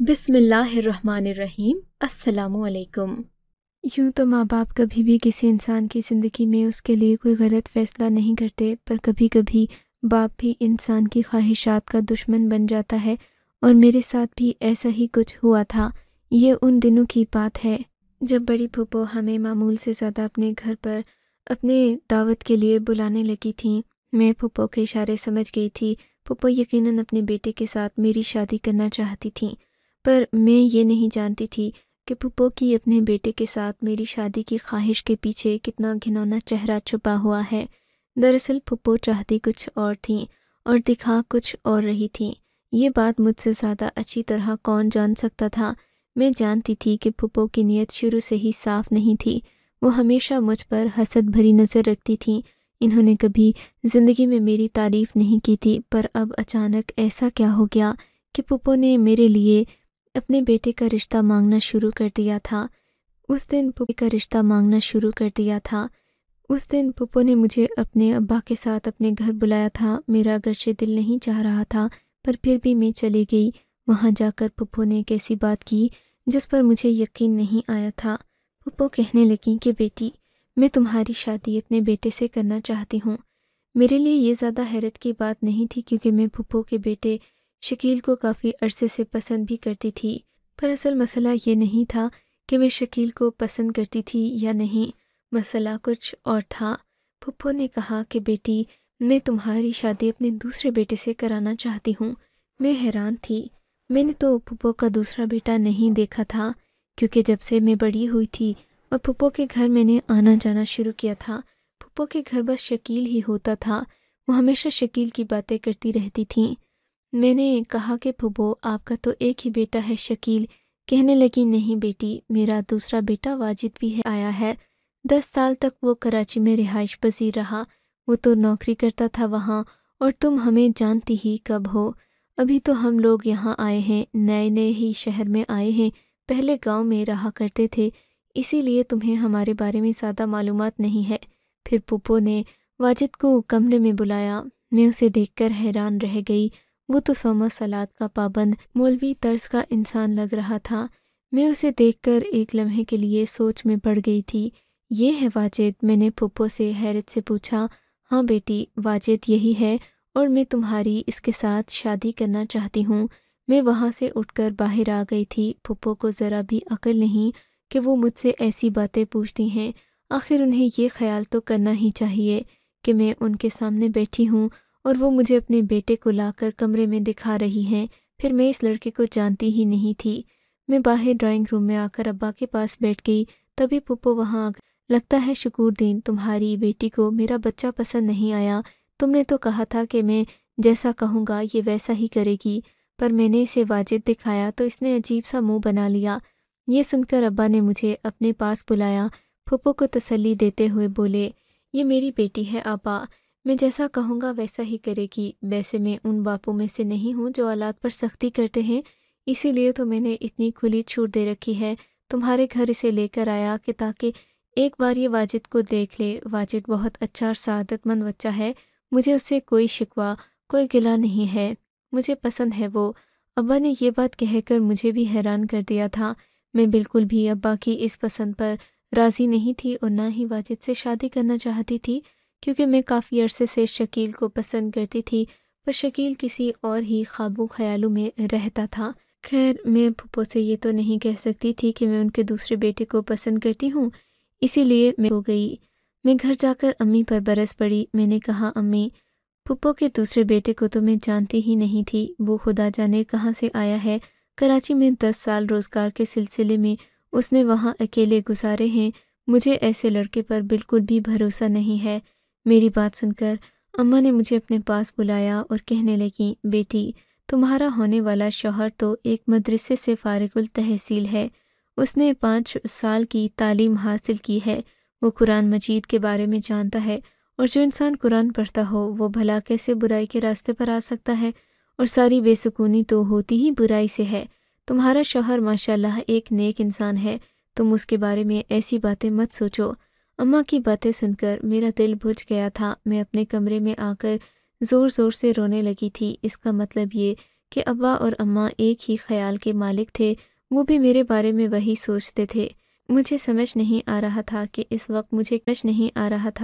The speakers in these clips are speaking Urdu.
بسم اللہ الرحمن الرحیم۔ السلام علیکم۔ یوں تو ماں باپ کبھی بھی کسی انسان کی زندگی میں اس کے لیے کوئی غلط فیصلہ نہیں کرتے، پر کبھی کبھی باپ بھی انسان کی خواہشات کا دشمن بن جاتا ہے، اور میرے ساتھ بھی ایسا ہی کچھ ہوا تھا۔ یہ ان دنوں کی بات ہے جب بڑی پھوپھو ہمیں معمول سے زیادہ اپنے گھر پر اپنے دعوت کے لیے بلانے لگی تھیں۔ میں پھوپھو کے اشارے سمجھ گئی تھی۔ پھوپھو یقیناً اپنے بیٹے کے ساتھ میری شادی کرنا چاہتی تھیں، پر میں یہ نہیں جانتی تھی کہ پھوپھو کی اپنے بیٹے کے ساتھ میری شادی کی خواہش کے پیچھے کتنا گھنونا چہرہ چھپا ہوا ہے۔ دراصل پھوپھو چاہتی کچھ اور تھیں اور دکھا کچھ اور رہی تھیں۔ یہ بات مجھ سے زیادہ اچھی طرح کون جان سکتا تھا؟ میں جانتی تھی کہ پھوپھو کی نیت شروع سے ہی صاف نہیں تھی۔ وہ ہمیشہ مجھ پر حسد بھری نظر رکھتی تھیں۔ انہوں نے کبھی زندگی میں میری تعریف نہیں کی تھی، پر اب اچانک ایسا کیا ہو گیا کہ پھوپھو نے میرے لیے اپنے بیٹے کا رشتہ مانگنا شروع کر دیا تھا۔ اس دن پھوپھو نے مجھے اپنے ابا کے ساتھ اپنے گھر بلایا تھا۔ میرا اگرچہ دل نہیں چاہ رہا تھا، پر پھر بھی میں چلی گئی۔ وہاں جا کر پھوپھو نے ایک ایسی بات کی جس پر مجھے یقین نہیں آیا تھا۔ پھوپھو کہنے لگیں کہ بیٹی، میں تمہاری شادی اپنے بیٹے سے کرنا چاہتی ہوں۔ میرے لیے یہ زیادہ حیرت کی بات نہیں تھی، کیونکہ میں پھوپھو کے بیٹے شکیل کو کافی عرصے سے پسند بھی کرتی تھی۔ پر اصل مسئلہ یہ نہیں تھا کہ میں شکیل کو پسند کرتی تھی یا نہیں، مسئلہ کچھ اور تھا۔ پھوپھو نے کہا کہ بیٹی، میں تمہاری شادی اپنے دوسرے بیٹے سے کرانا چاہتی ہوں۔ میں حیران تھی۔ میں نے تو پھوپھو کا دوسرا بیٹا نہیں دیکھا تھا، کیونکہ جب سے میں بڑی ہوئی تھی اور پھوپھو کے گھر میں نے آنا جانا شروع کیا تھا، پھوپھو کے گھر بس شکیل ہی ہوتا تھا۔ وہ ہمیشہ شکیل کی باتیں کرتی رہتی تھیں۔ میں نے کہا کہ پھوپھو، آپ کا تو ایک ہی بیٹا ہے شکیل۔ کہنے لگی نہیں بیٹی، میرا دوسرا بیٹا واجد بھی آیا ہے۔ 10 سال تک وہ کراچی میں رہائش پذیر رہا۔ وہ تو نوکری کرتا تھا وہاں، اور تم ہمیں جانتی ہی کب ہو۔ ابھی تو ہم لوگ یہاں آئے ہیں، نئے ہی شہر میں آئے ہیں، پہلے گاؤں میں رہا کرتے تھے، اسی لیے تمہیں ہمارے بارے میں زیادہ معلومات نہیں ہے۔ پھر پھوپھو نے واجد کو کمرے میں بلایا۔ میں اسے دیکھ کر حیران رہ گئی۔ وہ تو صوم و صلات کا پابند مولوی طرز کا انسان لگ رہا تھا۔ میں اسے دیکھ کر ایک لمحے کے لیے سوچ میں پڑ گئی تھی۔ یہ ہے واجد؟ میں نے پھوپھو سے حیرت سے پوچھا۔ ہاں بیٹی، واجد یہی ہے، اور میں تمہاری اس کے ساتھ شادی کرنا چاہتی ہوں۔ میں وہاں سے اٹھ کر باہر آ گئی تھی۔ پھوپھو کو ذرا بھی عقل نہیں کہ وہ مجھ سے ایسی باتیں پوچھتی ہیں۔ آخر انہیں یہ خیال تو کرنا ہی چاہیے کہ میں ان کے سامنے بیٹھی ہوں اور وہ مجھے اپنے بیٹے کو لا کر کمرے میں دکھا رہی ہیں۔ پھر میں اس لڑکے کو جانتی ہی نہیں تھی۔ میں باہر ڈرائنگ روم میں آ کر ابا کے پاس بیٹھ گئی، تبھی پھوپھو وہاں لگتا ہے شکور دین، تمہاری بیٹی کو میرا بچہ پسند نہیں آیا۔ تم نے تو کہا تھا کہ میں جیسا کہوں گا یہ ویسا ہی کرے گی، پر میں نے اسے واجد دکھایا تو اس نے عجیب سا منہ بنا لیا۔ یہ سن کر ابا نے مجھے اپنے پاس بلایا۔ پھوپھو کو تسلی دیتے ہوئے بولے، یہ میری بیٹی ہے ابا، میں جیسا کہوں گا ویسا ہی کرے گی۔ ویسے میں ان باپوں میں سے نہیں ہوں جو اولاد پر سختی کرتے ہیں، اسی لیے تو میں نے اتنی کھلی چھوٹ دے رکھی ہے۔ تمہارے گھر اسے لے کر آیا کہ تاکہ ایک بار یہ واجد کو دیکھ لے۔ واجد بہت اچھا اور سعادت مند بچہ ہے، مجھے اس سے کوئی شکوہ، کوئی گلہ نہیں ہے، مجھے پسند ہے وہ۔ ابا نے یہ بات کہہ کر مجھے بھی حیران کر دیا تھا۔ میں بالکل بھی ابا کی اس پسند پر راضی نہیں تھی اور نہ ہی واجد سے شادی کرنا چاہتی تھی، کیونکہ میں کافی عرصے سے شکیل کو پسند کرتی تھی، پر شکیل کسی اور ہی خواب و خیالوں میں رہتا تھا۔ خیر، میں پھوپھو سے یہ تو نہیں کہہ سکتی تھی کہ میں ان کے دوسرے بیٹے کو پسند کرتی ہوں، اسی لیے میں ہو گئی۔ میں گھر جا کر امی پر برس پڑی۔ میں نے کہا، امی، پھوپھو کے دوسرے بیٹے کو تو میں جانتی ہی نہیں تھی، وہ خدا جانے کہاں سے آیا ہے۔ کراچی میں 10 سال روزگار کے سلسلے میں اس نے وہاں اکیلے گزارے ہیں۔ مجھے ایسے لڑکے پر بالکل بھی بھروسہ نہیں ہے۔ میری بات سن کر اماں نے مجھے اپنے پاس بلایا اور کہنے لگیں، بیٹی، تمہارا ہونے والا شوہر تو ایک مدرسے سے فارغ التحصیل ہے، اس نے 5 سال کی تعلیم حاصل کی ہے، وہ قرآن مجید کے بارے میں جانتا ہے، اور جو انسان قرآن پڑھتا ہو وہ بھلا کیسے برائی کے راستے پر آ سکتا ہے، اور ساری بے سکونی تو ہوتی ہی برائی سے ہے۔ تمہارا شوہر ماشاءاللہ ایک نیک انسان ہے، تم اس کے بارے میں ایسی باتیں مت سوچو۔ اماں کی باتیں سن کر میرا دل بجھ گیا تھا۔ میں اپنے کمرے میں آ کر زور زور سے رونے لگی تھی۔ اس کا مطلب یہ کہ ابا اور اماں ایک ہی خیال کے مالک تھے، وہ بھی میرے بارے میں وہی سوچتے تھے۔ مجھے سمجھ نہیں آ رہا تھا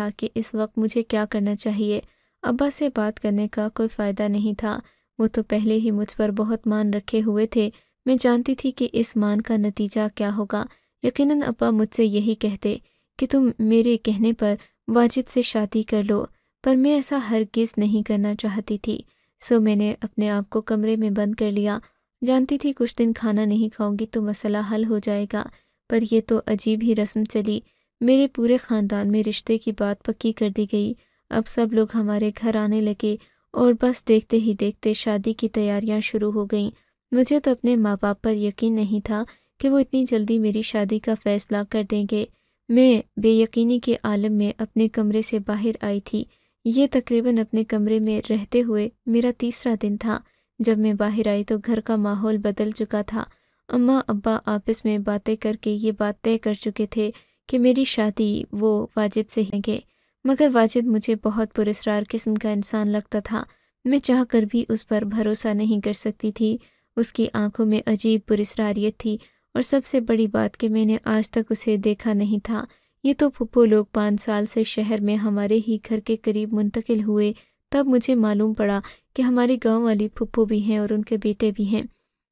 کہ اس وقت مجھے کیا کرنا چاہیے۔ ابا سے بات کرنے کا کوئی فائدہ نہیں تھا، وہ تو پہلے ہی مجھ پر بہت مان رکھے ہوئے تھے۔ میں جانتی تھی کہ اس مان کا نتیجہ کیا ہوگا۔ یقیناً ابا مجھ سے یہی کہتے کہ تم میرے کہنے پر واجد سے شادی کر لو، پر میں ایسا ہرگز نہیں کرنا چاہتی تھی۔ سو میں نے اپنے آپ کو کمرے میں بند کر لیا۔ جانتی تھی کچھ دن کھانا نہیں کھاؤں گی تو مسئلہ حل ہو جائے گا، پر یہ تو عجیب ہی رسم چلی۔ میرے پورے خاندان میں رشتے کی بات پکی کر دی گئی۔ اب سب لوگ ہمارے گھر آنے لگے اور بس دیکھتے ہی دیکھتے شادی کی تیاریاں شروع ہو گئیں۔ مجھے تو اپنے ماں باپ پر یقین نہیں تھا کہ وہ اتنی جلدی میری شادی کا فیصلہ کر دیں گے۔ میں بے یقینی کے عالم میں اپنے کمرے سے باہر آئی تھی۔ یہ تقریباً اپنے کمرے میں رہتے ہوئے میرا تیسرا دن تھا۔ جب میں باہر آئی تو گھر کا ماحول بدل چکا تھا۔ اماں ابا آپس میں باتیں کر کے یہ بات طے کر چکے تھے کہ میری شادی وہ واجد سے ہی گے، مگر واجد مجھے بہت پراسرار قسم کا انسان لگتا تھا۔ میں چاہ کر بھی اس پر بھروسہ نہیں کر سکتی تھی۔ اس کی آنکھوں میں عجیب پراسراریت تھی، اور سب سے بڑی بات کہ میں نے آج تک اسے دیکھا نہیں تھا۔ یہ تو پھپھو لوگ 5 سال سے شہر میں ہمارے ہی گھر کے قریب منتقل ہوئے تب مجھے معلوم پڑا کہ ہماری گاؤں والی پھپھو بھی ہیں اور ان کے بیٹے بھی ہیں۔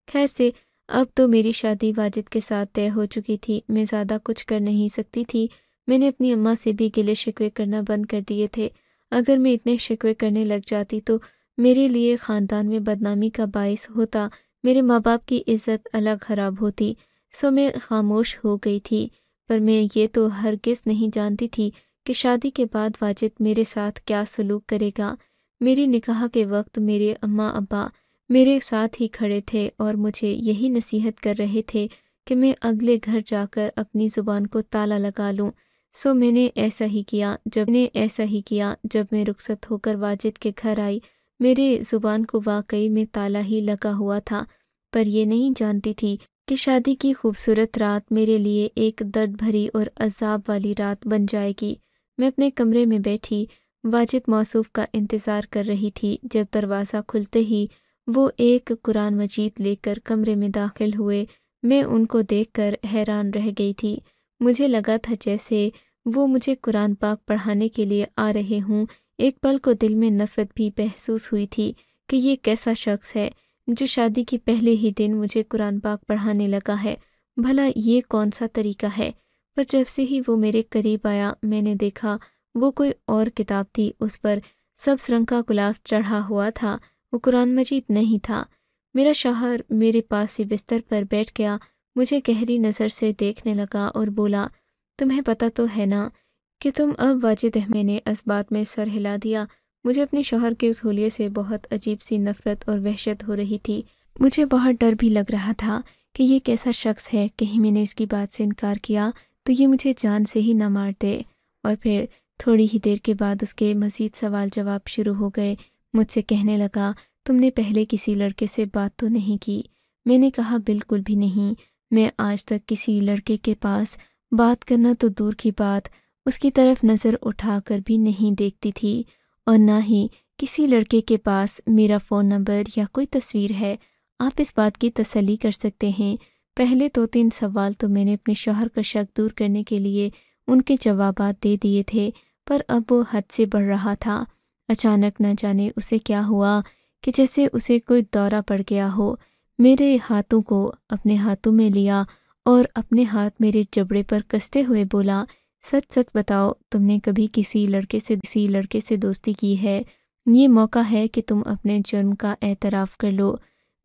خیر سے اب تو میری شادی واجد کے ساتھ طے ہو چکی تھی۔ میں زیادہ کچھ کر نہیں سکتی تھی۔ میں نے اپنی اماں سے بھی گلے شکوے کرنا بند کر دیے تھے۔ اگر میں اتنے شکوے کرنے لگ جاتی تو میرے لیے خاندان میں بدنامی کا باعث ہوتا، میرے ماں باپ کی عزت الگ خراب ہوتی۔ سو میں خاموش ہو گئی تھی، پر میں یہ تو ہرگز نہیں جانتی تھی کہ شادی کے بعد واجد میرے ساتھ کیا سلوک کرے گا۔ میری نکاح کے وقت میرے اماں ابا میرے ساتھ ہی کھڑے تھے اور مجھے یہی نصیحت کر رہے تھے کہ میں اگلے گھر جا کر اپنی زبان کو تالا لگا لوں۔ سو میں نے ایسا ہی کیا۔ جب میں رخصت ہو کر واجد کے گھر آئی، میرے زبان کو واقعی میں تالا ہی لگا ہوا تھا، پر یہ نہیں جانتی تھی کہ شادی کی خوبصورت رات میرے لیے ایک درد بھری اور عذاب والی رات بن جائے گی۔ میں اپنے کمرے میں بیٹھی واجد موصوف کا انتظار کر رہی تھی۔ جب دروازہ کھلتے ہی وہ ایک قرآن مجید لے کر کمرے میں داخل ہوئے۔ میں ان کو دیکھ کر حیران رہ گئی تھی۔ مجھے لگا تھا جیسے وہ مجھے قرآن پاک پڑھانے کے لیے آ رہے ہوں۔ ایک پل کو دل میں نفرت بھی محسوس ہوئی تھی کہ یہ کیسا شخص ہے جو شادی کے پہلے ہی دن مجھے قرآن پاک پڑھانے لگا ہے۔ بھلا یہ کون سا طریقہ ہے؟ پر جب سے ہی وہ میرے قریب آیا، میں نے دیکھا وہ کوئی اور کتاب تھی۔ اس پر سبز رنگ کا غلاف چڑھا ہوا تھا، وہ قرآن مجید نہیں تھا۔ میرا شوہر میرے پاس ہی بستر پر بیٹھ گیا، مجھے گہری نظر سے دیکھنے لگا اور بولا، تمہیں پتہ تو ہے نا کہ تم اب واجد میں نے اس بات میں سر ہلا دیا۔ مجھے اپنے شوہر کے اس حلیے سے بہت عجیب سی نفرت اور وحشت ہو رہی تھی۔ مجھے بہت ڈر بھی لگ رہا تھا کہ یہ کیسا شخص ہے، کہیں میں نے اس کی بات سے انکار کیا تو یہ مجھے جان سے ہی نہ مار دے۔ اور پھر تھوڑی ہی دیر کے بعد اس کے مزید سوال جواب شروع ہو گئے۔ مجھ سے کہنے لگا، تم نے پہلے کسی لڑکے سے بات تو نہیں کی؟ میں نے کہا، بالکل بھی نہیں۔ میں آج تک کسی لڑکے کے پاس بات کرنا تو دور کی بات، اس کی طرف نظر اٹھا کر بھی نہیں دیکھتی تھی، اور نہ ہی کسی لڑکے کے پاس میرا فون نمبر یا کوئی تصویر ہے۔ آپ اس بات کی تسلی کر سکتے ہیں، پہلے 2-3 سوال تو میں نے اپنے شوہر کا شک دور کرنے کے لیے ان کے جوابات دے دیے تھے، پر اب وہ حد سے بڑھ رہا تھا۔ اچانک نہ جانے اسے کیا ہوا کہ جیسے اسے کوئی دورہ پڑ گیا ہو، میرے ہاتھوں کو اپنے ہاتھوں میں لیا اور اپنے ہاتھ میرے جبڑے پر کستے ہوئے بولا، سچ سچ بتاؤ، تم نے کبھی کسی لڑکے سے دوستی کی ہے؟ یہ موقع ہے کہ تم اپنے جرم کا اعتراف کر لو۔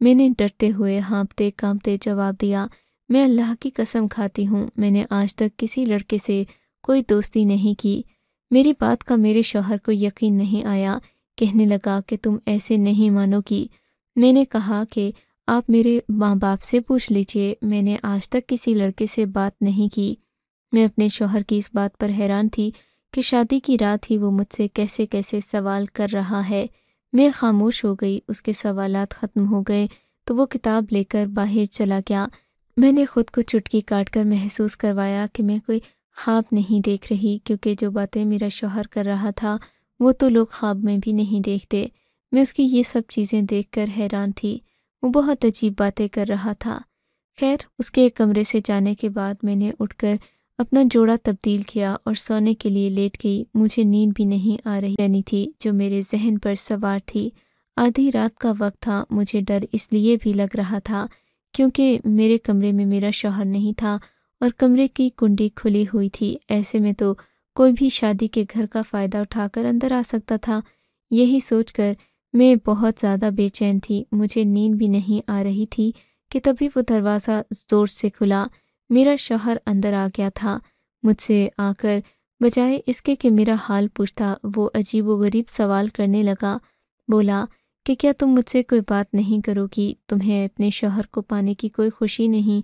میں نے ڈرتے ہوئے ہانپتے کانپتے جواب دیا، میں اللہ کی قسم کھاتی ہوں، میں نے آج تک کسی لڑکے سے کوئی دوستی نہیں کی۔ میری بات کا میرے شوہر کو یقین نہیں آیا، کہنے لگا کہ تم ایسے نہیں مانو گی۔ میں نے کہا کہ آپ میرے ماں باپ سے پوچھ لیجئے، میں نے آج تک کسی لڑکے سے بات نہیں کی۔ میں اپنے شوہر کی اس بات پر حیران تھی کہ شادی کی رات ہی وہ مجھ سے کیسے کیسے سوال کر رہا ہے۔ میں خاموش ہو گئی۔ اس کے سوالات ختم ہو گئے تو وہ کتاب لے کر باہر چلا گیا۔ میں نے خود کو چٹکی کاٹ کر محسوس کروایا کہ میں کوئی خواب نہیں دیکھ رہی، کیونکہ جو باتیں میرا شوہر کر رہا تھا وہ تو لوگ خواب میں بھی نہیں دیکھتے۔ میں اس کی یہ سب چیزیں دیکھ کر حیران تھی۔ وہ بہت عجیب باتیں کر رہا تھا۔ خیر، اس کے کمرے سے جانے کے بعد میں نے اٹھ کر اپنا جوڑا تبدیل کیا اور سونے کے لیے لیٹ گئی۔ مجھے نیند بھی نہیں آ رہی تھی جو میرے ذہن پر سوار تھی۔ آدھی رات کا وقت تھا۔ مجھے ڈر اس لیے بھی لگ رہا تھا کیونکہ میرے کمرے میں میرا شوہر نہیں تھا اور کمرے کی کنڈی کھلی ہوئی تھی۔ ایسے میں تو کوئی بھی شادی کے گھر کا فائدہ اٹھا کر اندر آ سکتا تھا۔ یہی سوچ کر میں بہت زیادہ بے چین تھی۔ مجھے نیند بھی نہیں آ رہی تھی کہ تبھی وہ دروازہ زور سے کھلا۔ میرا شوہر اندر آ گیا تھا۔ مجھ سے آ کر بجائے اس کے کہ میرا حال پوچھتا، وہ عجیب و غریب سوال کرنے لگا۔ بولا کہ کیا تم مجھ سے کوئی بات نہیں کرو گی؟ تمہیں اپنے شوہر کو پانے کی کوئی خوشی نہیں؟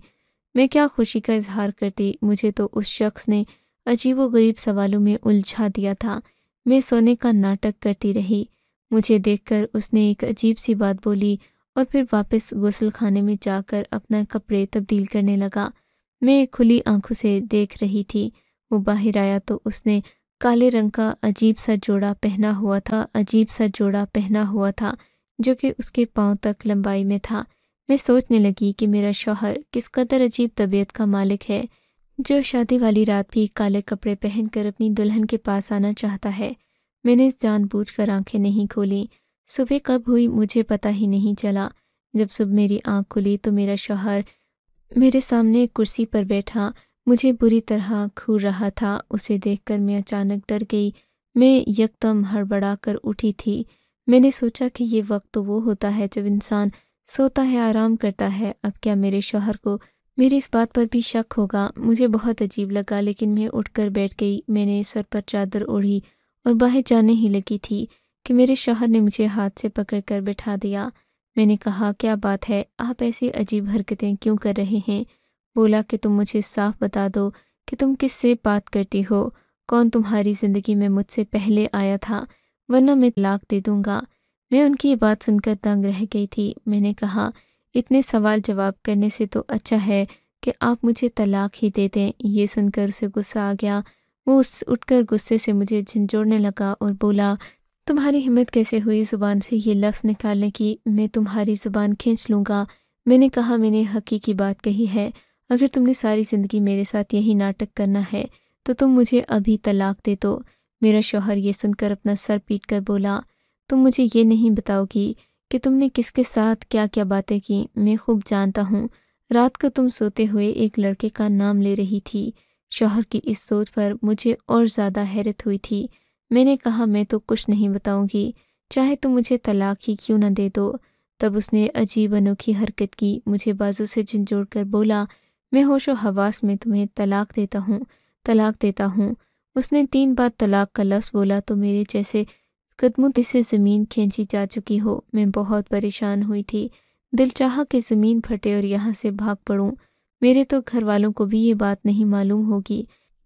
میں کیا خوشی کا اظہار کرتی؟ مجھے تو اس شخص نے عجیب و غریب سوالوں میں الجھا دیا تھا۔ میں سونے کا ناٹک کرتی رہی۔ مجھے دیکھ کر اس نے ایک عجیب سی بات بولی اور پھر واپس غسل خانے میں جا کر اپنا کپڑے تبدیل کرنے لگا۔ میں کھلی آنکھوں سے دیکھ رہی تھی۔ وہ باہر آیا تو اس نے کالے رنگ کا عجیب سا جوڑا پہنا ہوا تھا جو کہ اس کے پاؤں تک لمبائی میں تھا۔ میں سوچنے لگی کہ میرا شوہر کس قدر عجیب طبیعت کا مالک ہے جو شادی والی رات بھی کالے کپڑے پہن کر اپنی دلہن کے پاس آنا چاہتا ہے۔ میں نے جان بوجھ کر آنکھیں نہیں کھولیں۔ صبح کب ہوئی مجھے پتہ ہی نہیں چلا۔ جب صبح میری آنکھ کھلی تو میرا شوہر میرے سامنے کرسی پر بیٹھا مجھے بری طرح گھور رہا تھا۔ اسے دیکھ کر میں اچانک ڈر گئی۔ میں یکدم ہڑبڑا کر اٹھی تھی۔ میں نے سوچا کہ یہ وقت تو وہ ہوتا ہے جب انسان سوتا ہے، آرام کرتا ہے۔ اب کیا میرے شوہر کو میری اس بات پر بھی شک ہوگا؟ مجھے بہت عجیب لگا، لیکن میں اٹھ کر بیٹھ گئی۔ میں نے سر پر چادر اوڑھی اور باہر جانے ہی لگی تھی کہ میرے شوہر نے مجھے ہاتھ سے پکڑ کر بٹھا دیا۔ میں نے کہا، کیا بات ہے؟ آپ ایسی عجیب حرکتیں کیوں کر رہے ہیں؟ بولا کہ تم مجھے صاف بتا دو کہ تم کس سے بات کرتی ہو، کون تمہاری زندگی میں مجھ سے پہلے آیا تھا، ورنہ میں طلاق دے دوں گا۔ میں ان کی یہ بات سن کر دنگ رہ گئی تھی۔ میں نے کہا، اتنے سوال جواب کرنے سے تو اچھا ہے کہ آپ مجھے طلاق ہی دے دیں۔ یہ سن کر اسے غصہ آ گیا۔ وہ اٹھ کر غصے سے مجھے جھنجھوڑنے لگا اور بولا، تمہاری ہمت کیسے ہوئی زبان سے یہ لفظ نکالنے کی؟ میں تمہاری زبان کھینچ لوں گا۔ میں نے کہا، میں نے حقیقی بات کہی ہے۔ اگر تم نے ساری زندگی میرے ساتھ یہی ناٹک کرنا ہے تو تم مجھے ابھی طلاق دے دو۔ میرا شوہر یہ سن کر اپنا سر پیٹ کر بولا، تم مجھے یہ نہیں بتاؤ گی کہ تم نے کس کے ساتھ کیا کیا باتیں کی؟ میں خوب جانتا ہوں۔ رات کو تم سوتے ہوئے ایک لڑکے کا نام لے رہی تھی۔ شوہر کی اس سوچ پر مجھے اور زیادہ حیرت ہوئی تھی۔ میں نے کہا، میں تو کچھ نہیں بتاؤں گی، چاہے تم مجھے طلاق ہی کیوں نہ دے دو۔ تب اس نے عجیب انوکھی حرکت کی، مجھے بازو سے جھنجھوڑ کر بولا، میں ہوش و حواس میں تمہیں طلاق دیتا ہوں۔ اس نے 3 بار طلاق کا لفظ بولا تو میرے جیسے قدموں سے زمین کھینچی جا چکی ہو۔ میں بہت پریشان ہوئی تھی۔ دل چاہا کہ زمین پھٹے اور یہاں سے بھاگ پڑوں۔ میرے تو گھر والوں کو بھی یہ بات نہیں معلوم ہوگی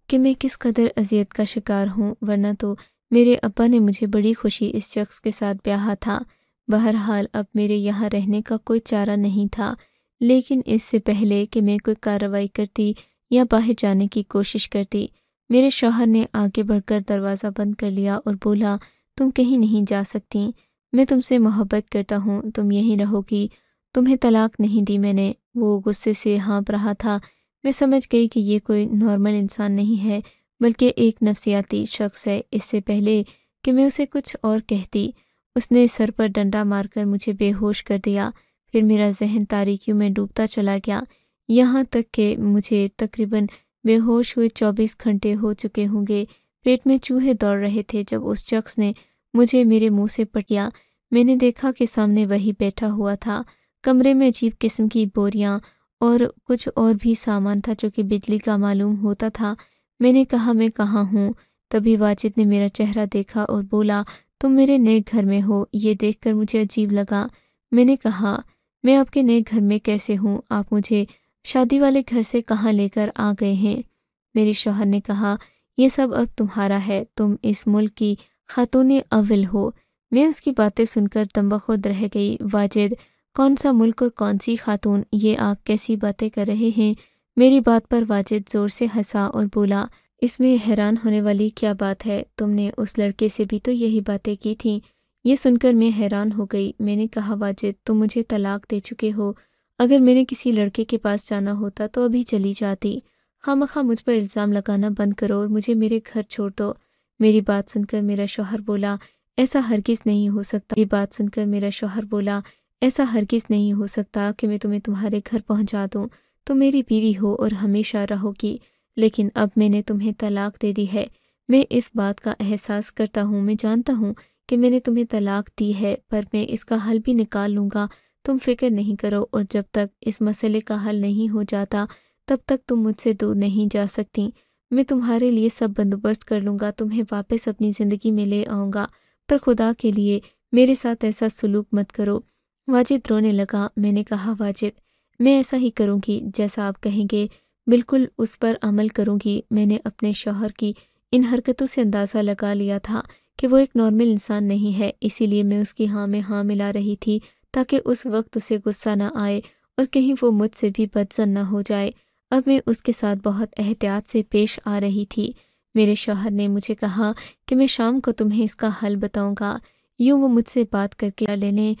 کہ میں کس قدر اذیت کا شکار ہوں، ورنہ تو میرے ابا نے مجھے بڑی خوشی اس شخص کے ساتھ بیاہا تھا۔ بہرحال اب میرے یہاں رہنے کا کوئی چارہ نہیں تھا، لیکن اس سے پہلے کہ میں کوئی کارروائی کرتی یا باہر جانے کی کوشش کرتی، میرے شوہر نے آگے بڑھ کر دروازہ بند کر لیا اور بولا، تم کہیں نہیں جا سکتی، میں تم سے محبت کرتا ہوں، تم یہیں رہو گی، تمہیں طلاق نہیں دی میں نے۔ وہ غصے سے ہانپ رہا تھا۔ میں سمجھ گئی کہ یہ کوئی نارمل انسان نہیں ہے بلکہ ایک نفسیاتی شخص ہے۔ اس سے پہلے کہ میں اسے کچھ اور کہتی، اس نے سر پر ڈنڈا مار کر مجھے بے ہوش کر دیا۔ پھر میرا ذہن تاریکیوں میں ڈوبتا چلا گیا، یہاں تک کہ مجھے تقریباً بے ہوش ہوئے 24 گھنٹے ہو چکے ہوں گے۔ پیٹ میں چوہے دوڑ رہے تھے جب اس شخص نے مجھے میرے منہ سے پٹیا۔ میں نے دیکھا کہ سامنے وہی بیٹھا ہوا تھا۔ کمرے میں عجیب قسم کی بوریاں اور کچھ اور بھی سامان تھا جو کہ بجلی کا معلوم ہوتا تھا۔ میں نے کہا، میں کہاں ہوں؟ تبھی واجد نے میرا چہرہ دیکھا اور بولا، تم میرے نئے گھر میں ہو۔ یہ دیکھ کر مجھے عجیب لگا۔ میں نے کہا، میں آپ کے نئے گھر میں کیسے ہوں؟ آپ مجھے شادی والے گھر سے کہاں لے کر آ گئے ہیں؟ میرے شوہر نے کہا، یہ سب اب تمہارا ہے، تم اس ملک کی خاتون اول ہو۔ میں اس کی باتیں سن کر دم بخود رہ گئی۔ واجد، کون سا ملک اور کون سی خاتون؟ یہ آپ کیسی باتیں کر رہے ہیں؟ میری بات پر واجد زور سے ہنسا اور بولا، اس میں حیران ہونے والی کیا بات ہے؟ تم نے اس لڑکے سے بھی تو یہی باتیں کی تھیں۔ یہ سن کر میں حیران ہو گئی۔ میں نے کہا واجد تم مجھے طلاق دے چکے ہو، اگر میں نے کسی لڑکے کے پاس جانا ہوتا تو ابھی چلی جاتی، خواہ مجھ پر الزام لگانا بند کرو اور مجھے میرے گھر چھوڑ دو۔ میری بات سن کر میرا شوہر بولا ایسا ہرگز نہیں ہو سکتا، میری بات سن کر میرا شوہر بولا ایسا ہرگز نہیں ہو سکتا کہ میں تمہیں تمہارے گھر پہنچا دوں، تم میری بیوی ہو اور ہمیشہ رہو گی، لیکن اب میں نے تمہیں طلاق دے دی ہے۔ میں اس بات کا احساس کرتا ہوں، میں جانتا ہوں کہ میں نے تمہیں طلاق دی ہے، پر میں اس کا حل بھی نکال لوں گا، تم فکر نہیں کرو، اور جب تک اس مسئلے کا حل نہیں ہو جاتا تب تک تم مجھ سے دور نہیں جا سکتی۔ میں تمہارے لیے سب بندوبست کر لوں گا، تمہیں واپس اپنی زندگی میں لے آؤں گا، پر خدا کے لیے میرے ساتھ ایسا سلوک مت کرو۔ واجد رونے لگا۔ میں نے کہا واجد میں ایسا ہی کروں گی جیسا آپ کہیں گے، بالکل اس پر عمل کروں گی۔ میں نے اپنے شوہر کی ان حرکتوں سے اندازہ لگا لیا تھا کہ وہ ایک نارمل انسان نہیں ہے، اسی لیے میں اس کی ہاں میں ہاں ملا رہی تھی تاکہ اس وقت اسے غصہ نہ آئے اور کہیں وہ مجھ سے بھی بدظن نہ ہو جائے۔ اب میں اس کے ساتھ بہت احتیاط سے پیش آ رہی تھی۔ میرے شوہر نے مجھے کہا کہ میں شام کو تمہیں اس کا حل بتاؤں گا۔ یوں وہ مجھ سے بات کر کے لینے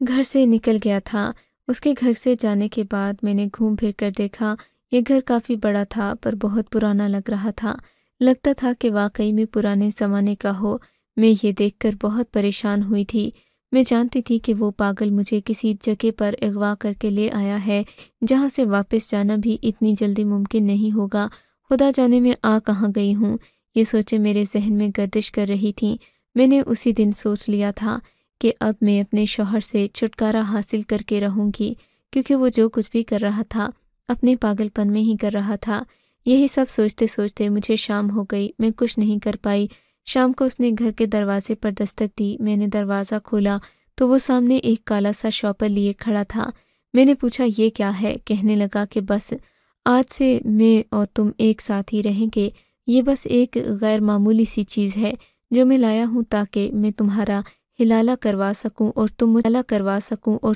گھر سے نکل گیا تھا۔ اس کے گھر سے جانے کے بعد میں نے گھوم پھر کر دیکھا، یہ گھر کافی بڑا تھا پر بہت پرانا لگ رہا تھا، لگتا تھا کہ واقعی میں پرانے زمانے کا ہو۔ میں یہ دیکھ کر بہت پریشان ہوئی تھی۔ میں جانتی تھی کہ وہ پاگل مجھے کسی جگہ پر اغوا کر کے لے آیا ہے جہاں سے واپس جانا بھی اتنی جلدی ممکن نہیں ہوگا۔ خدا جانے میں آ کہاں گئی ہوں، یہ سوچیں میرے ذہن میں گردش کر رہی تھیں۔ میں نے اسی دن سوچ لیا تھا کہ اب میں اپنے شوہر سے چھٹکارا حاصل کر کے رہوں گی، کیونکہ وہ جو کچھ بھی کر رہا تھا اپنے پاگل پن میں ہی کر رہا تھا۔ یہی سب سوچتے سوچتے مجھے شام ہو گئی، میں کچھ نہیں کر پائی۔ شام کو اس نے گھر کے دروازے پر دستک دی۔ میں نے دروازہ کھولا تو وہ سامنے ایک کالا سا شاپر لیے کھڑا تھا۔ میں نے پوچھا یہ کیا ہے؟ کہنے لگا کہ بس آج سے میں اور تم ایک ساتھ ہی رہیں گے، یہ بس ایک غیر معمولی سی چیز ہے جو میں لایا ہوں تاکہ میں تمہارا حلالہ کروا سکوں اور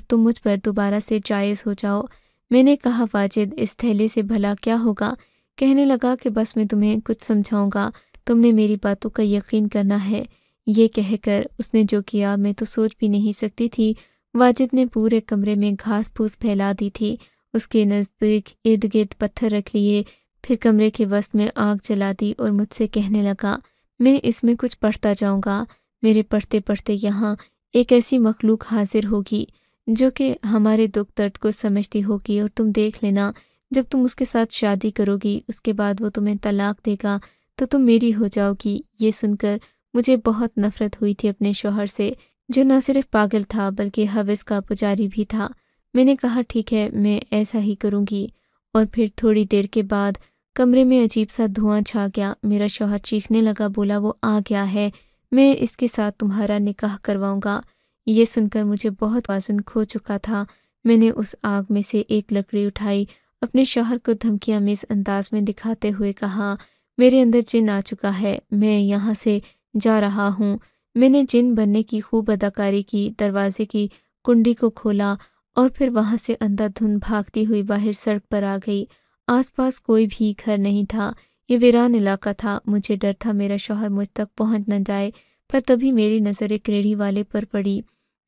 تم مجھ پر دوبارہ سے جائز ہو جاؤ۔ میں نے کہا واجد اس تھیلے سے بھلا کیا ہوگا؟ کہنے لگا کہ بس میں تمہیں کچھ سمجھاؤں گا، تم نے میری باتوں کا یقین کرنا ہے۔ یہ کہہ کر اس نے جو کیا میں تو سوچ بھی نہیں سکتی تھی۔ واجد نے پورے کمرے میں گھاس پھوس پھیلا دی تھی، اس کے نزدیک ارد گرد پتھر رکھ لیے، پھر کمرے کے وسط میں آگ جلا دی اور مجھ سے کہنے لگا میں اس میں کچھ پڑھتا جاؤں گا۔ میرے پڑھتے پڑھتے یہاں ایک ایسی مخلوق حاضر ہوگی جو کہ ہمارے دکھ درد کو سمجھتی ہوگی، اور تم دیکھ لینا جب تم اس کے ساتھ شادی کرو گی اس کے بعد وہ تمہیں طلاق دے گا تو تم میری ہو جاؤ گی۔ یہ سن کر مجھے بہت نفرت ہوئی تھی اپنے شوہر سے، جو نہ صرف پاگل تھا بلکہ ہوس کا پجاری بھی تھا۔ میں نے کہا ٹھیک ہے میں ایسا ہی کروں گی، اور پھر تھوڑی دیر کے بعد کمرے میں عجیب سا دھواں چھا گیا۔ میرا شوہر چیخنے لگا، بولا وہ آ گیا ہے، میں اس کے ساتھ تمہارا نکاح کرواؤں گا۔ یہ سن کر مجھے بہت وزن کھو چکا تھا۔ میں نے اس آگ میں سے ایک لکڑی اٹھائی، اپنے شوہر کو دھمکی آمیز انداز میں دکھاتے ہوئے کہا میرے اندر جن آ چکا ہے، میں یہاں سے جا رہا ہوں۔ میں نے جن بننے کی خوب اداکاری کی، دروازے کی کنڈی کو کھولا اور پھر وہاں سے اندھا دھند بھاگتی ہوئی باہر سڑک پر آ گئی۔ آس پاس کوئی بھی گھر نہیں تھا، یہ ویران علاقہ تھا۔ مجھے ڈر تھا میرا شوہر مجھ تک پہنچ نہ جائے، پر تبھی میری نظر ایک ریڑھی والے پر پڑی۔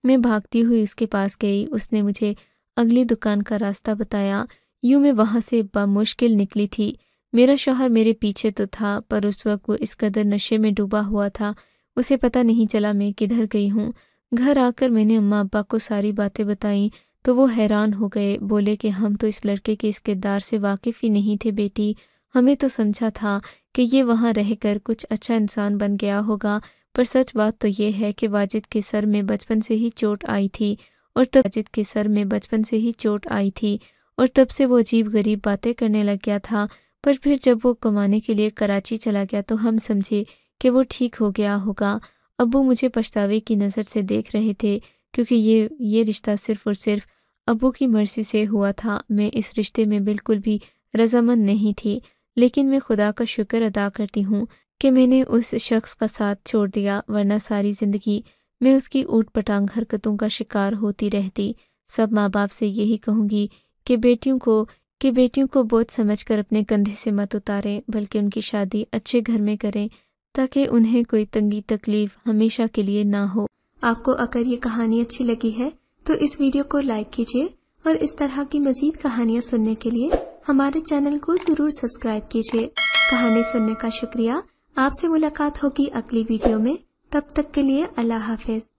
میں بھاگتی ہوئی اس کے پاس گئی، اس نے مجھے اگلی دکان کا راستہ بتایا۔ یوں میں وہاں سے بمشکل نکلی تھی۔ میرا شوہر میرے پیچھے تو تھا پر اس وقت وہ اس قدر نشے میں ڈوبا ہوا تھا اسے پتہ نہیں چلا میں کدھر گئی ہوں۔ گھر آ کر میں نے اماں ابا کو ساری باتیں بتائیں تو وہ حیران ہو گئے، بولے کہ ہم تو اس لڑکے کے اس کردار سے واقف ہی نہیں تھے بیٹی، ہمیں تو سمجھا تھا کہ یہ وہاں رہ کر کچھ اچھا انسان بن گیا ہوگا، پر سچ بات تو یہ ہے کہ واجد کے سر میں بچپن سے ہی چوٹ آئی تھی اور تب سے وہ عجیب غریب باتیں کرنے لگ گیا تھا، پر پھر جب وہ کمانے کے لیے کراچی چلا گیا تو ہم سمجھے کہ وہ ٹھیک ہو گیا ہوگا۔ ابو مجھے پچھتاوے کی نظر سے دیکھ رہے تھے کیونکہ یہ رشتہ صرف اور صرف ابو کی مرضی سے ہوا تھا۔ میں اس رشتے میں بالکل بھی رضامند نہیں تھی، لیکن میں خدا کا شکر ادا کرتی ہوں کہ میں نے اس شخص کا ساتھ چھوڑ دیا، ورنہ ساری زندگی میں اس کی اوٹ پٹانگ حرکتوں کا شکار ہوتی رہتی۔ سب ماں باپ سے یہی کہوں گی کہ بیٹیوں کو بوجھ سمجھ کر اپنے کندھے سے مت اتاریں، بلکہ ان کی شادی اچھے گھر میں کریں تاکہ انہیں کوئی تنگی تکلیف ہمیشہ کے لیے نہ ہو۔ آپ کو اگر یہ کہانی اچھی لگی ہے تو اس ویڈیو کو لائک کیجیے اور اس طرح کی مزید کہانیاں سننے کے لیے ہمارے چینل کو ضرور سبسکرائب کیجیے۔ کہانی سننے کا شکریہ۔ آپ سے ملاقات ہوگی اگلی ویڈیو میں، تب تک کے لیے اللہ حافظ۔